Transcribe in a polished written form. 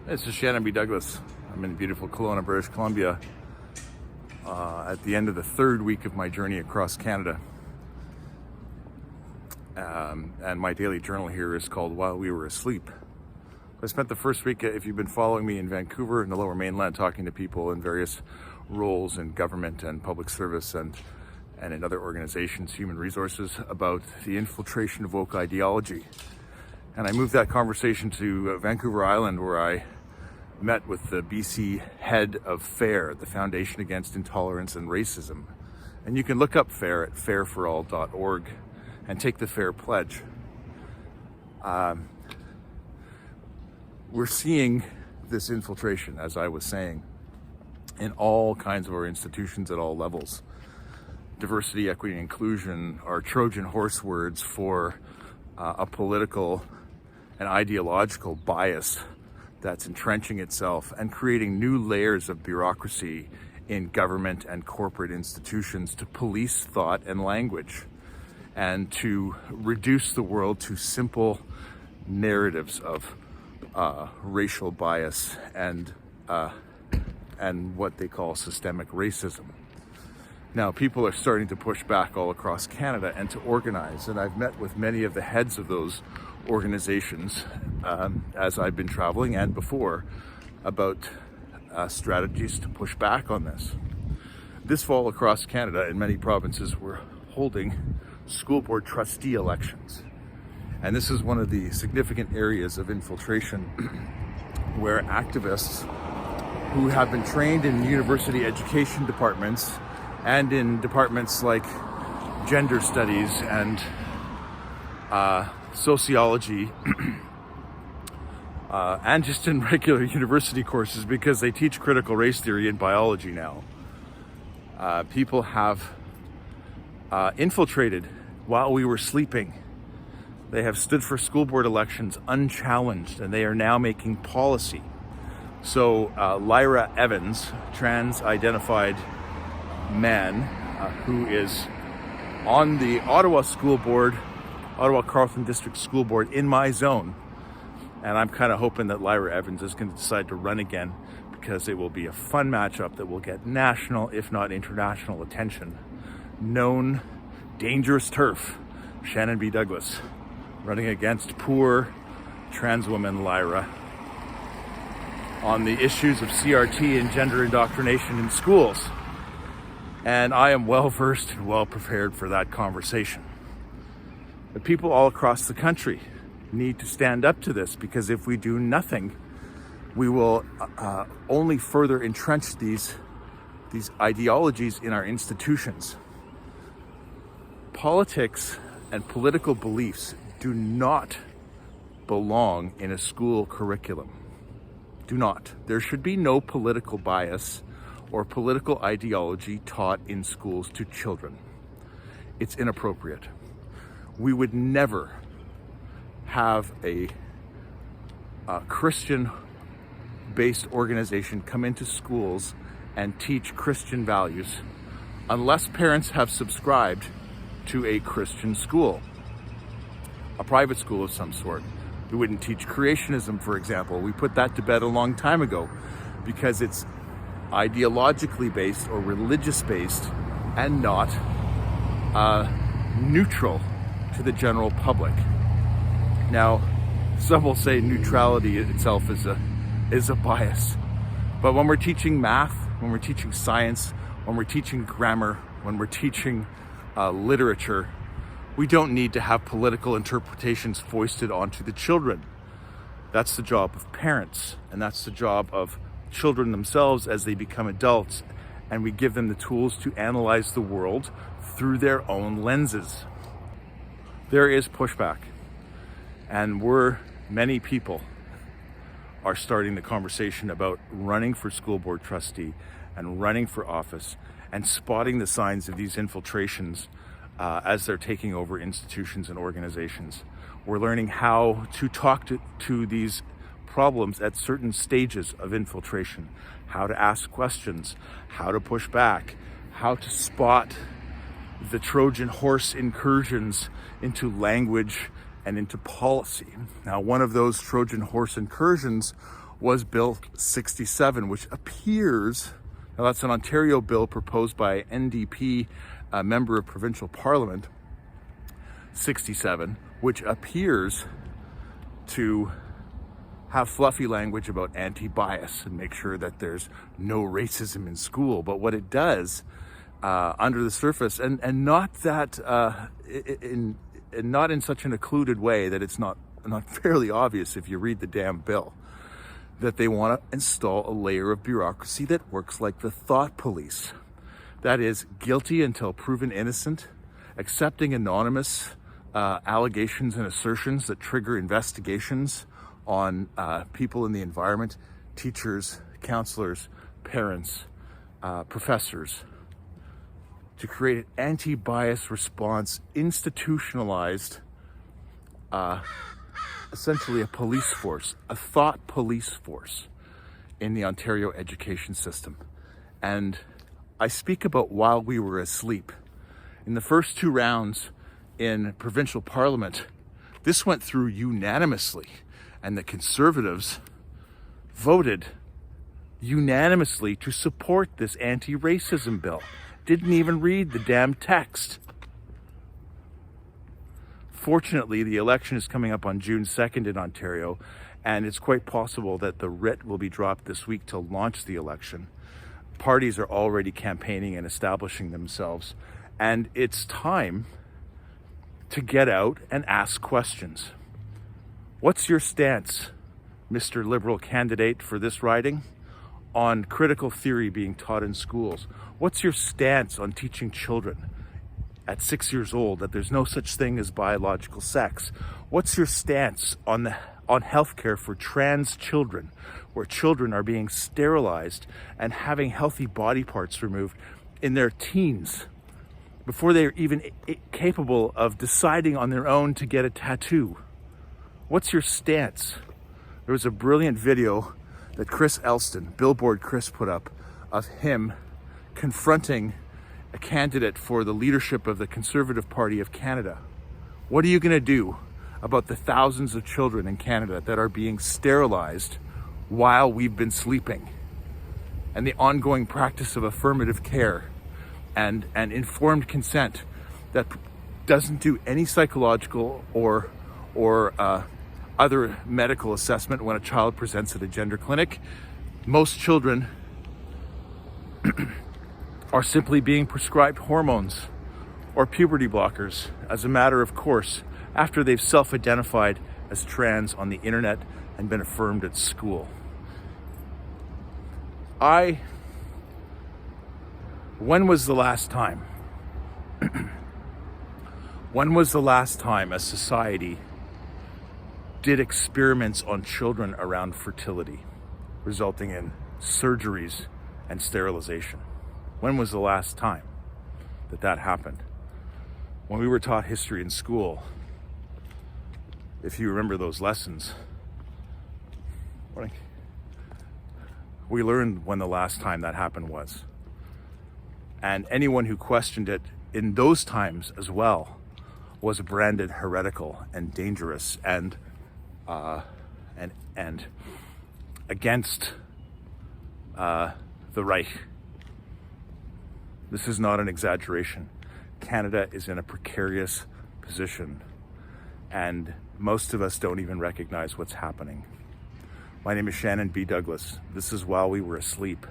This is Shannon B. Douglas. I'm in beautiful Kelowna, British Columbia, at the end of the third week of my journey across Canada. And my daily journal here is called While We Were Asleep. I spent the first week, if you've been following me, in Vancouver in the Lower Mainland, talking to people in various roles in government and public service and in other organizations, human resources, about the infiltration of woke ideology. And I moved that conversation to Vancouver Island, where I met with the BC head of FAIR, the Foundation Against Intolerance and Racism. And you can look up FAIR at fairforall.org and take the FAIR pledge. We're seeing this infiltration, as I was saying, in all kinds of our institutions at all levels. Diversity, equity, and inclusion are Trojan horse words for a political and ideological bias that's entrenching itself and creating new layers of bureaucracy in government and corporate institutions to police thought and language and to reduce the world to simple narratives of racial bias and what they call systemic racism. Now, people are starting to push back all across Canada and to organize, and I've met with many of the heads of those organizations as I've been traveling and before about strategies to push back on this. This fall across Canada, in many provinces, we're holding school board trustee elections. And this is one of the significant areas of infiltration where activists who have been trained in university education departments and in departments like gender studies and sociology and just in regular university courses, because they teach critical race theory and biology now. People have infiltrated while we were sleeping. They have stood for school board elections unchallenged, and they are now making policy. So Lyra Evans, trans-identified man who is on the Ottawa School Board, Ottawa Carleton District School Board in my zone. And I'm kind of hoping that Lyra Evans is going to decide to run again, because it will be a fun matchup that will get national, if not international, attention. Known dangerous turf, Shannon B. Douglas, running against poor trans woman Lyra on the issues of CRT and gender indoctrination in schools. And I am well versed and well prepared for that conversation. But people all across the country need to stand up to this, because if we do nothing, we will only further entrench these ideologies in our institutions. Politics and political beliefs do not belong in a school curriculum. Do not. There should be no political bias or political ideology taught in schools to children. It's inappropriate. We would never have a Christian-based organization come into schools and teach Christian values unless parents have subscribed to a Christian school, a private school of some sort. We wouldn't teach creationism, for example. We put that to bed a long time ago because it's ideologically based or religious based and not neutral to the general public. Now, some will say neutrality itself is a bias. But when we're teaching math, when we're teaching science, when we're teaching grammar, when we're teaching literature, we don't need to have political interpretations foisted onto the children. That's the job of parents, and that's the job of children themselves as they become adults, and we give them the tools to analyze the world through their own lenses. There is pushback, and many people are starting the conversation about running for school board trustee and running for office and spotting the signs of these infiltrations as they're taking over institutions and organizations. We're learning how to talk to these problems at certain stages of infiltration, how to ask questions, how to push back, how to spot the Trojan horse incursions into language and into policy. Now, one of those Trojan horse incursions was Bill 67, which appears, now that's an Ontario bill proposed by NDP, a member of provincial parliament, 67, which appears to have fluffy language about anti-bias and make sure that there's no racism in school. But what it does under the surface, and not that not in such an occluded way that it's not fairly obvious if you read the damn bill, that they want to install a layer of bureaucracy that works like the thought police. That is, guilty until proven innocent, accepting anonymous allegations and assertions that trigger investigations on people in the environment, teachers, counselors, parents, professors, to create an anti-bias response, institutionalized, essentially a police force, a thought police force in the Ontario education system. And I speak about while we were asleep. In the first 2 rounds in provincial parliament, this went through unanimously, and the Conservatives voted unanimously to support this anti-racism bill. Didn't even read the damn text. Fortunately, the election is coming up on June 2nd in Ontario, and it's quite possible that the writ will be dropped this week to launch the election. Parties are already campaigning and establishing themselves, and it's time to get out and ask questions. What's your stance, Mr. Liberal candidate for this riding, on critical theory being taught in schools? What's your stance on teaching children at 6 years old that there's no such thing as biological sex? What's your stance on healthcare for trans children, where children are being sterilized and having healthy body parts removed in their teens before they're even capable of deciding on their own to get a tattoo? What's your stance? There was a brilliant video that Chris Elston, Billboard Chris, put up of him confronting a candidate for the leadership of the Conservative Party of Canada. What are you going to do about the thousands of children in Canada that are being sterilized while we've been sleeping? And the ongoing practice of affirmative care and informed consent that doesn't do any psychological or other medical assessment when a child presents at a gender clinic. Most children are simply being prescribed hormones or puberty blockers as a matter of course after they've self-identified as trans on the internet and been affirmed at school. When was the last time? When was the last time a society did experiments on children around fertility, resulting in surgeries and sterilization? When was the last time that happened? When we were taught history in school, if you remember those lessons, we learned when the last time that happened was. And anyone who questioned it in those times as well was branded heretical and dangerous and against the Reich. This is not an exaggeration. Canada is in a precarious position, and most of us don't even recognize what's happening. My name is Shannon B. Douglas. This is While We Were Asleep.